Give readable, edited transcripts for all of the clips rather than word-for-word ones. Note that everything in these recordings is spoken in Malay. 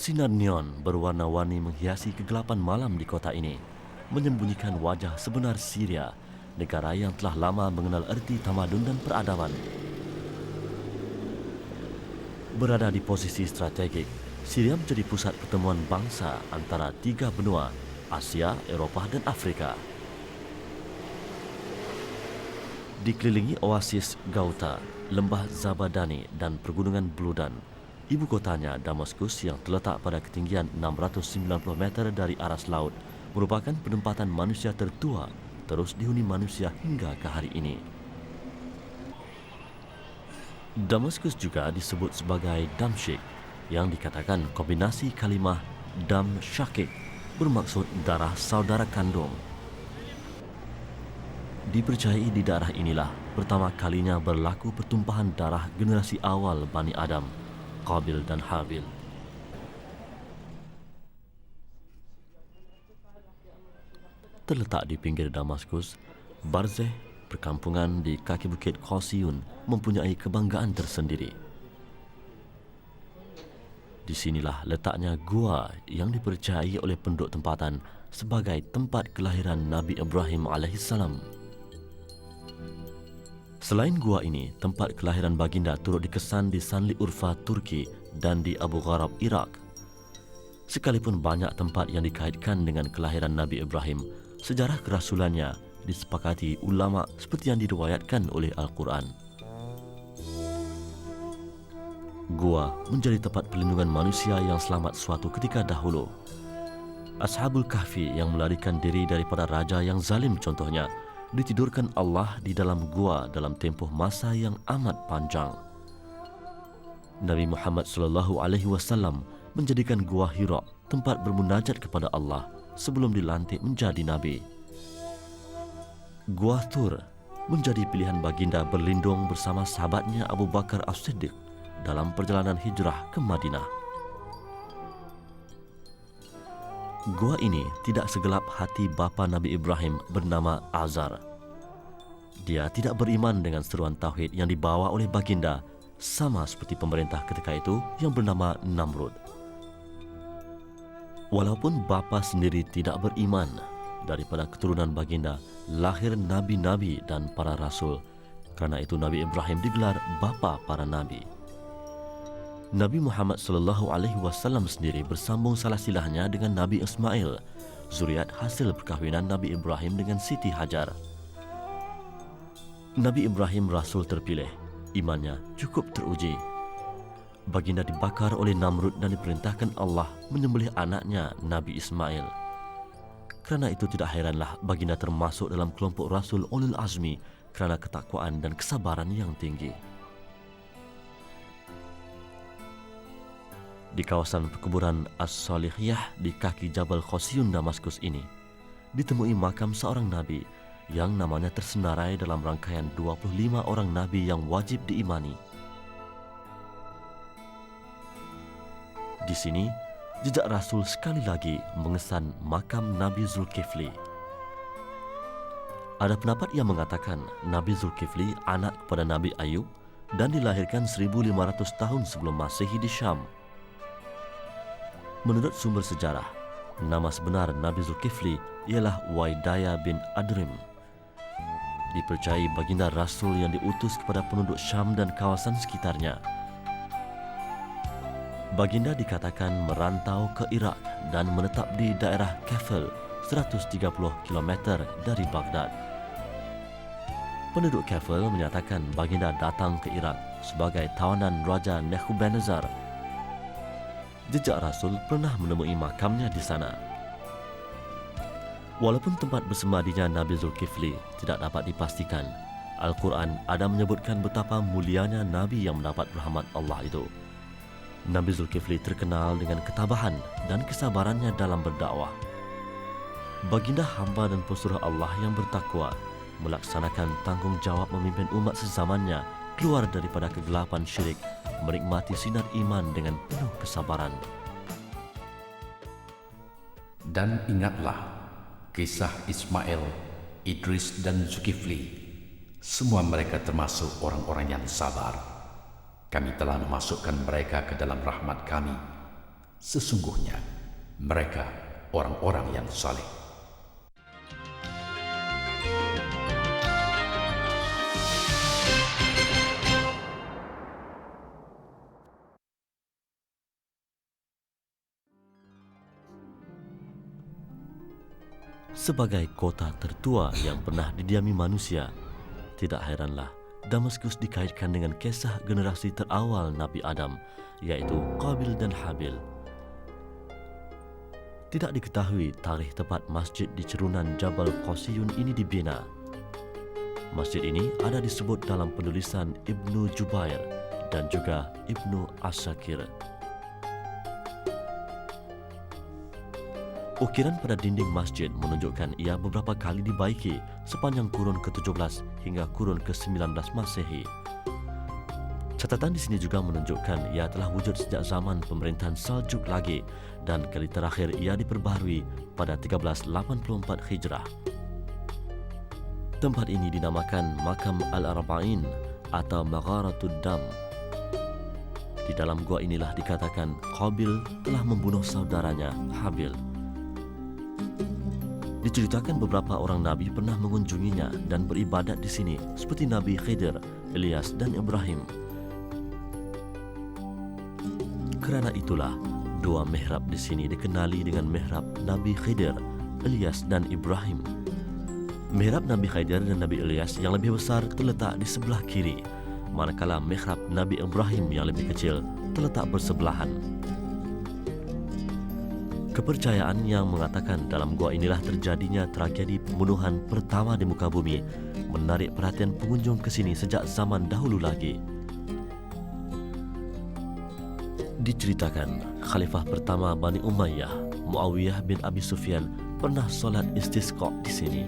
Sinar neon berwarna-warni menghiasi kegelapan malam di kota ini, menyembunyikan wajah sebenar Syria, negara yang telah lama mengenal erti tamadun dan peradaban. Berada di posisi strategik, Syria menjadi pusat pertemuan bangsa antara tiga benua, Asia, Eropah dan Afrika. Dikelilingi oasis Gauta, lembah Zabadani dan pergunungan Bludan, ibu kotanya Damaskus yang terletak pada ketinggian 690 meter dari aras laut merupakan penempatan manusia tertua terus dihuni manusia hingga ke hari ini. Damaskus juga disebut sebagai Damsyik yang dikatakan kombinasi kalimah Dam Syakik bermaksud darah saudara kandung. Dipercayai di daerah inilah pertama kalinya berlaku pertumpahan darah generasi awal Bani Adam, Qabil dan Habil. Terletak di pinggir Damaskus, Barzeh, perkampungan di kaki bukit Qasiyun, mempunyai kebanggaan tersendiri. Di sinilah letaknya gua yang dipercayai oleh penduduk tempatan sebagai tempat kelahiran Nabi Ibrahim alaihissalam. Selain gua ini, tempat kelahiran baginda turut dikesan di Sanli Urfa, Turki dan di Abu Gharab, Iraq. Sekalipun banyak tempat yang dikaitkan dengan kelahiran Nabi Ibrahim, sejarah kerasulannya disepakati ulama seperti yang diriwayatkan oleh Al-Quran. Gua menjadi tempat perlindungan manusia yang selamat suatu ketika dahulu. Ashabul Kahfi yang melarikan diri daripada raja yang zalim contohnya, ditidurkan Allah di dalam gua dalam tempoh masa yang amat panjang. Nabi Muhammad SAW menjadikan gua Hira tempat bermunajat kepada Allah sebelum dilantik menjadi nabi. Gua Thur menjadi pilihan baginda berlindung bersama sahabatnya Abu Bakar As-Siddiq dalam perjalanan hijrah ke Madinah. Gua ini tidak segelap hati bapa Nabi Ibrahim bernama Azar. Dia tidak beriman dengan seruan tauhid yang dibawa oleh baginda, sama seperti pemerintah ketika itu yang bernama Namrud. Walaupun bapa sendiri tidak beriman, daripada keturunan baginda lahir nabi-nabi dan para rasul. Karena itu Nabi Ibrahim digelar bapa para nabi. Nabi Muhammad SAW sendiri bersambung salah silahnya dengan Nabi Ismail, zuriat hasil perkahwinan Nabi Ibrahim dengan Siti Hajar. Nabi Ibrahim Rasul terpilih, imannya cukup teruji. Baginda dibakar oleh Namrud dan diperintahkan Allah menyembelih anaknya Nabi Ismail. Kerana itu tidak heranlah baginda termasuk dalam kelompok Rasul Ulul Azmi kerana ketakwaan dan kesabaran yang tinggi. Di kawasan perkuburan As-Salihiyah di kaki Jabal Qasiyun Damaskus ini, ditemui makam seorang nabi yang namanya tersenarai dalam rangkaian 25 orang nabi yang wajib diimani. Di sini, jejak Rasul sekali lagi mengesan makam Nabi Zulkifli. Ada pendapat yang mengatakan Nabi Zulkifli anak kepada Nabi Ayub dan dilahirkan 1500 tahun sebelum Masehi di Syam. Menurut sumber sejarah, nama sebenar Nabi Zulkifli ialah Waidaya bin Adrim. Dipercayai baginda Rasul yang diutus kepada penduduk Syam dan kawasan sekitarnya. Baginda dikatakan merantau ke Iraq dan menetap di daerah Kafel, 130 km dari Baghdad. Penduduk Kafel menyatakan baginda datang ke Iraq sebagai tawanan Raja Nebuchadnezzar. Jejak Rasul pernah menemui makamnya di sana. Walaupun tempat bersemadinya Nabi Zulkifli tidak dapat dipastikan, Al-Quran ada menyebutkan betapa mulianya Nabi yang mendapat rahmat Allah itu. Nabi Zulkifli terkenal dengan ketabahan dan kesabarannya dalam berdakwah. Baginda hamba dan pesuruh Allah yang bertakwa, melaksanakan tanggungjawab memimpin umat sezamannya keluar daripada kegelapan syirik, menikmati sinar iman dengan penuh kesabaran. Dan ingatlah kisah Ismail, Idris dan Zulkifli. Semua mereka termasuk orang-orang yang sabar. Kami telah memasukkan mereka ke dalam rahmat kami. Sesungguhnya mereka orang-orang yang saleh. Sebagai kota tertua yang pernah didiami manusia, tidak heranlah Damaskus dikaitkan dengan kisah generasi terawal Nabi Adam, yaitu Qabil dan Habil. Tidak diketahui tarikh tepat masjid di cerunan Jabal Qasiyun ini dibina. Masjid ini ada disebut dalam penulisan Ibnu Jubair dan juga Ibnu Asakir. Ukiran pada dinding masjid menunjukkan ia beberapa kali dibaiki sepanjang kurun ke-17 hingga kurun ke-19 Masehi. Catatan di sini juga menunjukkan ia telah wujud sejak zaman pemerintahan Saljuk lagi dan kali terakhir ia diperbaharui pada 1384 Hijrah. Tempat ini dinamakan Makam Al-Arba'in atau Magharatud Dam. Di dalam gua inilah dikatakan Qabil telah membunuh saudaranya Habil. Diceritakan beberapa orang Nabi pernah mengunjunginya dan beribadat di sini, seperti Nabi Khidir, Ilyas dan Ibrahim. Kerana itulah, dua mihrab di sini dikenali dengan mihrab Nabi Khidir, Ilyas dan Ibrahim. Mihrab Nabi Khidir dan Nabi Ilyas yang lebih besar terletak di sebelah kiri, manakala mihrab Nabi Ibrahim yang lebih kecil terletak bersebelahan. Kepercayaan yang mengatakan dalam gua inilah terjadinya tragedi pembunuhan pertama di muka bumi menarik perhatian pengunjung ke sini sejak zaman dahulu lagi. Diceritakan Khalifah pertama Bani Umayyah, Muawiyah bin Abi Sufyan pernah solat istisqa di sini.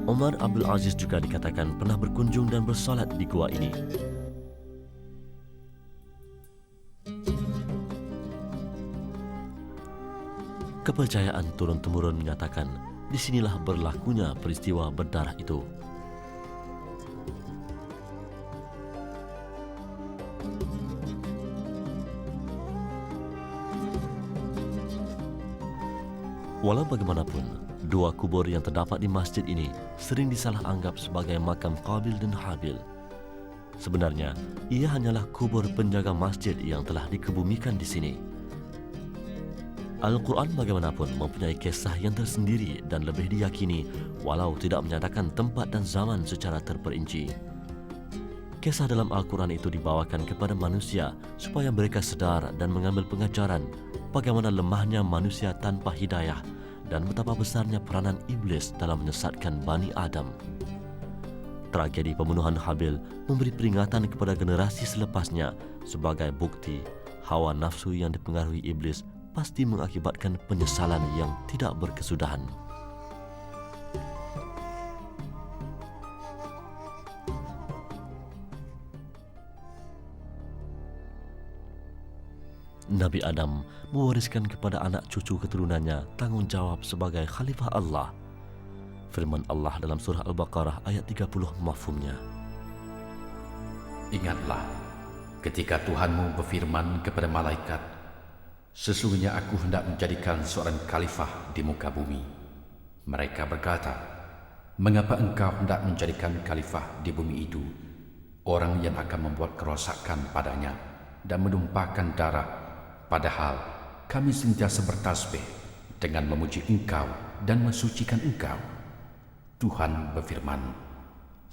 Umar Abdul Aziz juga dikatakan pernah berkunjung dan bersolat di gua ini. Kepercayaan turun-temurun menyatakan di sinilah berlakunya peristiwa berdarah itu. Walau bagaimanapun, dua kubur yang terdapat di masjid ini sering disalah anggap sebagai makam Qabil dan Habil. Sebenarnya, ia hanyalah kubur penjaga masjid yang telah dikebumikan di sini. Al-Quran bagaimanapun mempunyai kisah yang tersendiri dan lebih diyakini walau tidak menyatakan tempat dan zaman secara terperinci. Kisah dalam Al-Quran itu dibawakan kepada manusia supaya mereka sedar dan mengambil pengajaran bagaimana lemahnya manusia tanpa hidayah dan betapa besarnya peranan iblis dalam menyesatkan Bani Adam. Tragedi pembunuhan Habil memberi peringatan kepada generasi selepasnya sebagai bukti hawa nafsu yang dipengaruhi iblis pasti mengakibatkan penyesalan yang tidak berkesudahan. Nabi Adam mewariskan kepada anak cucu keturunannya tanggung jawab sebagai khalifah Allah. Firman Allah dalam surah Al-Baqarah ayat 30 mafhumnya. Ingatlah ketika Tuhanmu berfirman kepada malaikat, sesungguhnya aku hendak menjadikan seorang khalifah di muka bumi. Mereka berkata, mengapa engkau hendak menjadikan khalifah di bumi itu orang yang akan membuat kerosakan padanya dan menumpahkan darah, padahal kami sentiasa bertasbih dengan memuji engkau dan mensucikan engkau. Tuhan berfirman,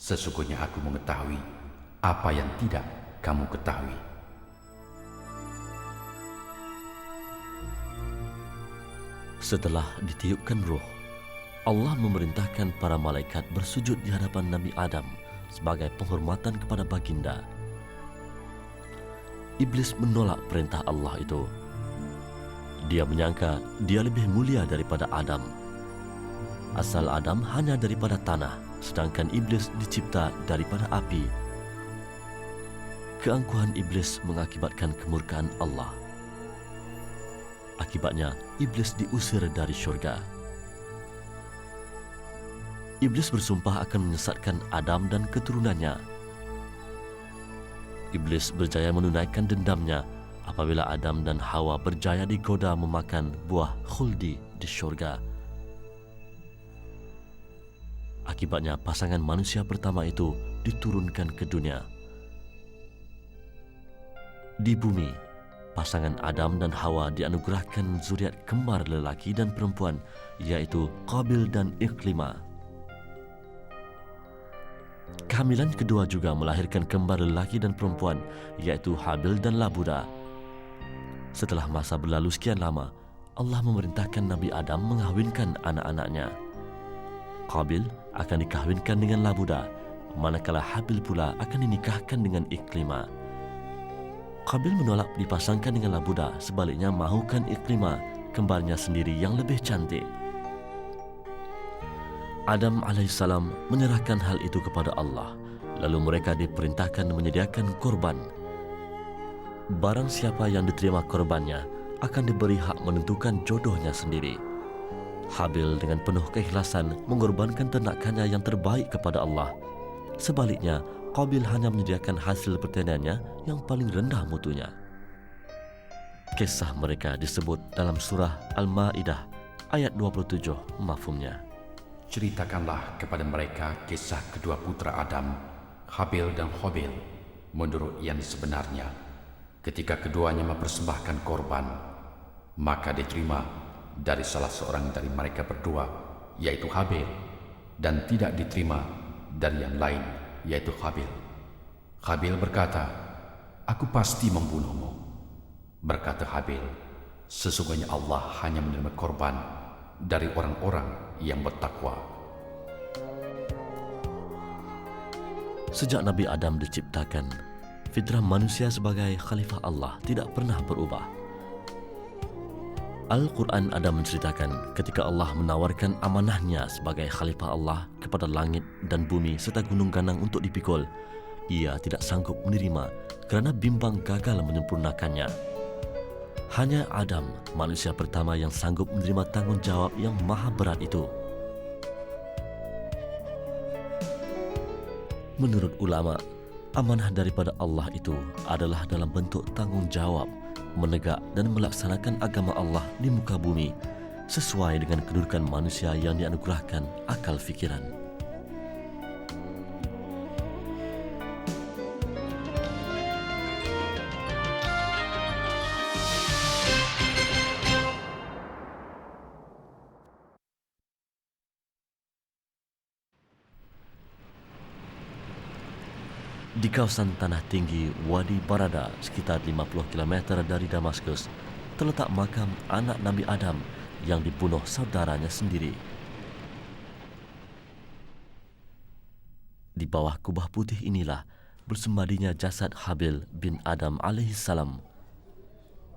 sesungguhnya aku mengetahui apa yang tidak kamu ketahui. Setelah ditiupkan roh, Allah memerintahkan para malaikat bersujud di hadapan Nabi Adam sebagai penghormatan kepada baginda. Iblis menolak perintah Allah itu. Dia menyangka dia lebih mulia daripada Adam. Asal Adam hanya daripada tanah, sedangkan iblis dicipta daripada api. Keangkuhan iblis mengakibatkan kemurkaan Allah. Akibatnya, iblis diusir dari syurga. Iblis bersumpah akan menyesatkan Adam dan keturunannya. Iblis berjaya menunaikan dendamnya apabila Adam dan Hawa berjaya digoda memakan buah khuldi di syurga. Akibatnya pasangan manusia pertama itu diturunkan ke dunia. Di bumi, pasangan Adam dan Hawa dianugerahkan zuriat kembar lelaki dan perempuan, yaitu Qabil dan Iklimah. Kehamilan kedua juga melahirkan kembar lelaki dan perempuan, yaitu Habil dan Labuda. Setelah masa berlalu sekian lama, Allah memerintahkan Nabi Adam mengahwinkan anak-anaknya. Qabil akan dikahwinkan dengan Labuda, manakala Habil pula akan dinikahkan dengan Iklimah. Qabil menolak dipasangkan dengan Labuda, sebaliknya mahukan Iklimah, kembarnya sendiri yang lebih cantik. Adam alaihissalam menyerahkan hal itu kepada Allah, lalu mereka diperintahkan menyediakan korban. Barang siapa yang diterima korbannya akan diberi hak menentukan jodohnya sendiri. Habil dengan penuh keikhlasan mengorbankan ternakannya yang terbaik kepada Allah. Sebaliknya, Qabil hanya menyediakan hasil pertaniannya yang paling rendah mutunya. Kisah mereka disebut dalam surah Al-Ma'idah ayat 27 mafhumnya. Ceritakanlah kepada mereka kisah kedua putra Adam, Habil dan Qabil, menurut yang sebenarnya. Ketika keduanya mempersembahkan korban, maka diterima dari salah seorang dari mereka berdua, yaitu Habil, dan tidak diterima dari yang lain, yaitu Qabil. Qabil berkata, "Aku pasti membunuhmu." Berkata Habil, "Sesungguhnya Allah hanya menerima korban dari orang-orang yang bertakwa." Sejak Nabi Adam diciptakan, fitrah manusia sebagai khalifah Allah tidak pernah berubah. Al-Quran ada menceritakan ketika Allah menawarkan amanahnya sebagai khalifah Allah kepada langit dan bumi serta gunung ganang untuk dipikul, ia tidak sanggup menerima kerana bimbang gagal menyempurnakannya. Hanya Adam, manusia pertama yang sanggup menerima tanggungjawab yang maha berat itu. Menurut ulama, amanah daripada Allah itu adalah dalam bentuk tanggungjawab menegak dan melaksanakan agama Allah di muka bumi sesuai dengan kedudukan manusia yang dianugerahkan akal fikiran. Di kawasan tanah tinggi Wadi Barada, sekitar 50 km dari Damaskus, terletak makam anak Nabi Adam yang dibunuh saudaranya sendiri. Di bawah kubah putih inilah bersembadinya jasad Habil bin Adam alaihissalam.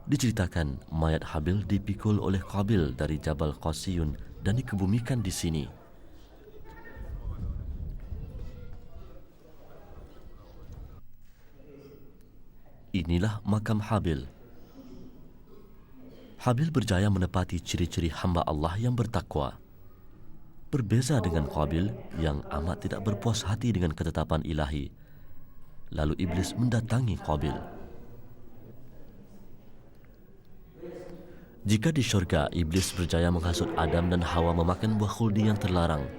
Diceritakan mayat Habil dipikul oleh Qabil dari Jabal Qasiyun dan dikebumikan di sini. Inilah makam Habil. Habil berjaya menepati ciri-ciri hamba Allah yang bertakwa. Berbeza dengan Qabil yang amat tidak berpuas hati dengan ketetapan ilahi. Lalu iblis mendatangi Qabil. Jika di syurga iblis berjaya menghasut Adam dan Hawa memakan buah khuldi yang terlarang,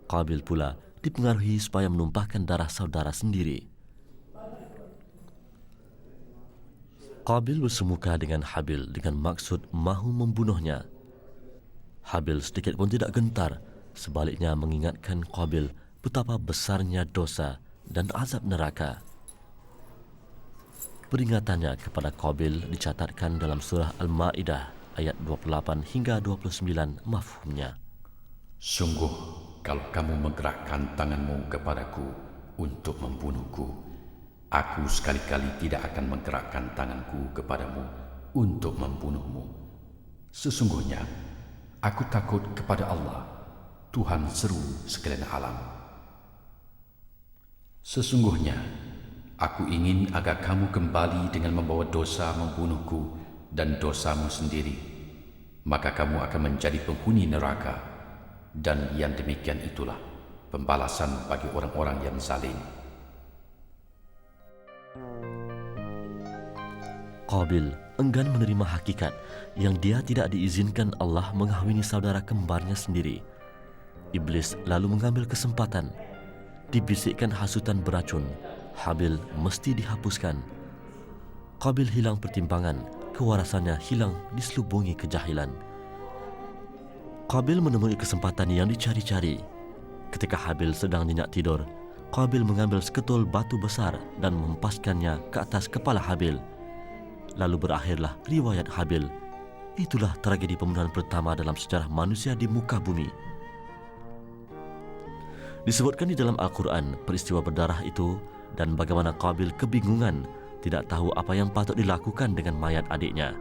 Qabil pula dipengaruhi supaya menumpahkan darah saudara sendiri. Qabil bersemuka dengan Habil dengan maksud mahu membunuhnya. Habil sedikit pun tidak gentar, sebaliknya mengingatkan Qabil betapa besarnya dosa dan azab neraka. Peringatannya kepada Qabil dicatatkan dalam surah Al-Ma'idah ayat 28 hingga 29 mafhumnya. Sungguh, kalau kamu menggerakkan tanganmu kepadaku untuk membunuhku, aku sekali-kali tidak akan menggerakkan tanganku kepadamu untuk membunuhmu. Sesungguhnya, aku takut kepada Allah, Tuhan seru sekalian alam. Sesungguhnya, aku ingin agar kamu kembali dengan membawa dosa membunuhku dan dosamu sendiri, maka kamu akan menjadi penghuni neraka, dan yang demikian itulah pembalasan bagi orang-orang yang zalim. Qabil enggan menerima hakikat yang dia tidak diizinkan Allah mengahwini saudara kembarnya sendiri. Iblis lalu mengambil kesempatan. Dibisikkan hasutan beracun, Habil mesti dihapuskan. Qabil hilang pertimbangan, kewarasannya hilang diselubungi kejahilan. Qabil menemui kesempatan yang dicari-cari. Ketika Habil sedang nyenyak tidur, Qabil mengambil seketul batu besar dan menghempaskannya ke atas kepala Habil. Lalu berakhirlah riwayat Habil. Itulah tragedi pembunuhan pertama dalam sejarah manusia di muka bumi. Disebutkan di dalam Al-Quran peristiwa berdarah itu dan bagaimana Qabil kebingungan, tidak tahu apa yang patut dilakukan dengan mayat adiknya.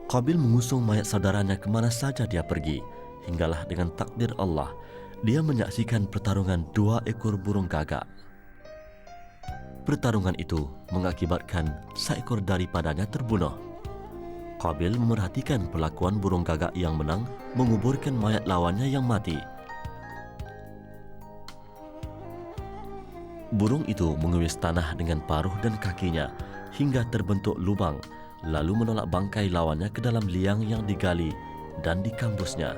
Qabil mengusung mayat saudaranya kemana saja dia pergi, hinggalah dengan takdir Allah, dia menyaksikan pertarungan 2 ekor burung gagak. Pertarungan itu mengakibatkan seekor daripadanya terbunuh. Qabil memerhatikan perlakuan burung gagak yang menang menguburkan mayat lawannya yang mati. Burung itu menguis tanah dengan paruh dan kakinya hingga terbentuk lubang, lalu menolak bangkai lawannya ke dalam liang yang digali dan dikambusnya.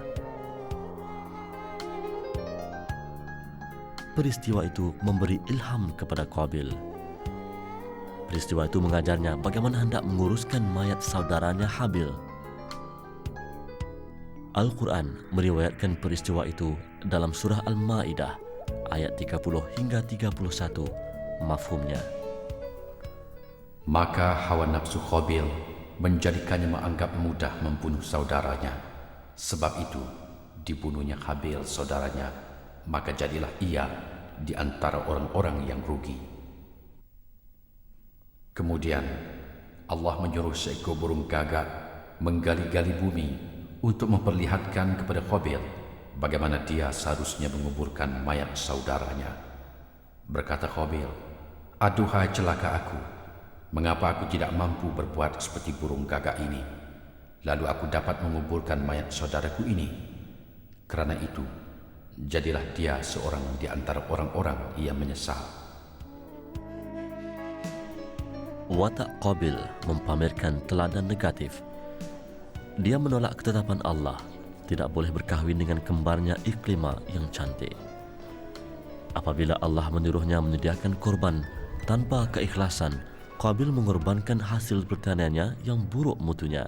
Peristiwa itu memberi ilham kepada Qabil. Peristiwa itu mengajarnya bagaimana hendak menguruskan mayat saudaranya Habil. Al-Quran meriwayatkan peristiwa itu dalam surah Al-Ma'idah ayat 30 hingga 31, mafhumnya. Maka hawa nafsu Qabil menjadikannya menganggap mudah membunuh saudaranya. Sebab itu dibunuhnya Habil saudaranya, maka jadilah ia di antara orang-orang yang rugi. Kemudian Allah menyuruh seekor burung gagak menggali-gali bumi untuk memperlihatkan kepada Qabil bagaimana dia seharusnya menguburkan mayat saudaranya. Berkata Qabil, "Aduhai celaka aku, mengapa aku tidak mampu berbuat seperti burung gagak ini, lalu aku dapat menguburkan mayat saudaraku ini? Kerana itu, jadilah dia seorang di antara orang-orang yang menyesal." Watak Qabil mempamerkan teladan negatif. Dia menolak ketetapan Allah, tidak boleh berkahwin dengan kembarnya Ikrimah yang cantik. Apabila Allah menyuruhnya menyediakan korban tanpa keikhlasan, Qabil mengorbankan hasil pertaniannya yang buruk mutunya.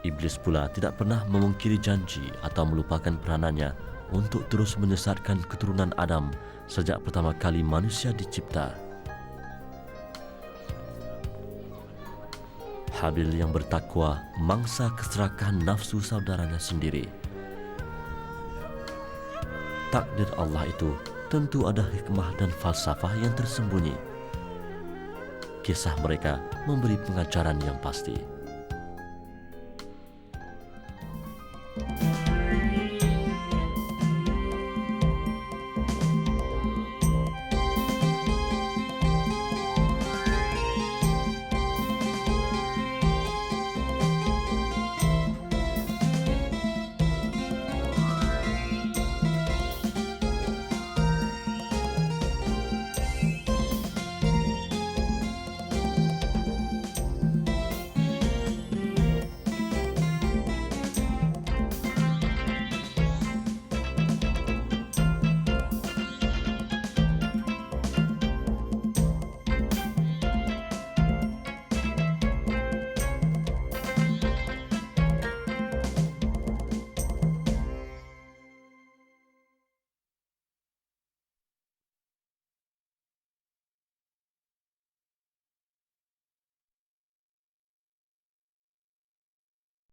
Iblis pula tidak pernah memungkiri janji atau melupakan peranannya untuk terus menyesatkan keturunan Adam sejak pertama kali manusia dicipta. Habil yang bertakwa mangsa keserakahan nafsu saudaranya sendiri. Takdir Allah itu tentu ada hikmah dan falsafah yang tersembunyi. Kisah mereka memberi pengajaran yang pasti.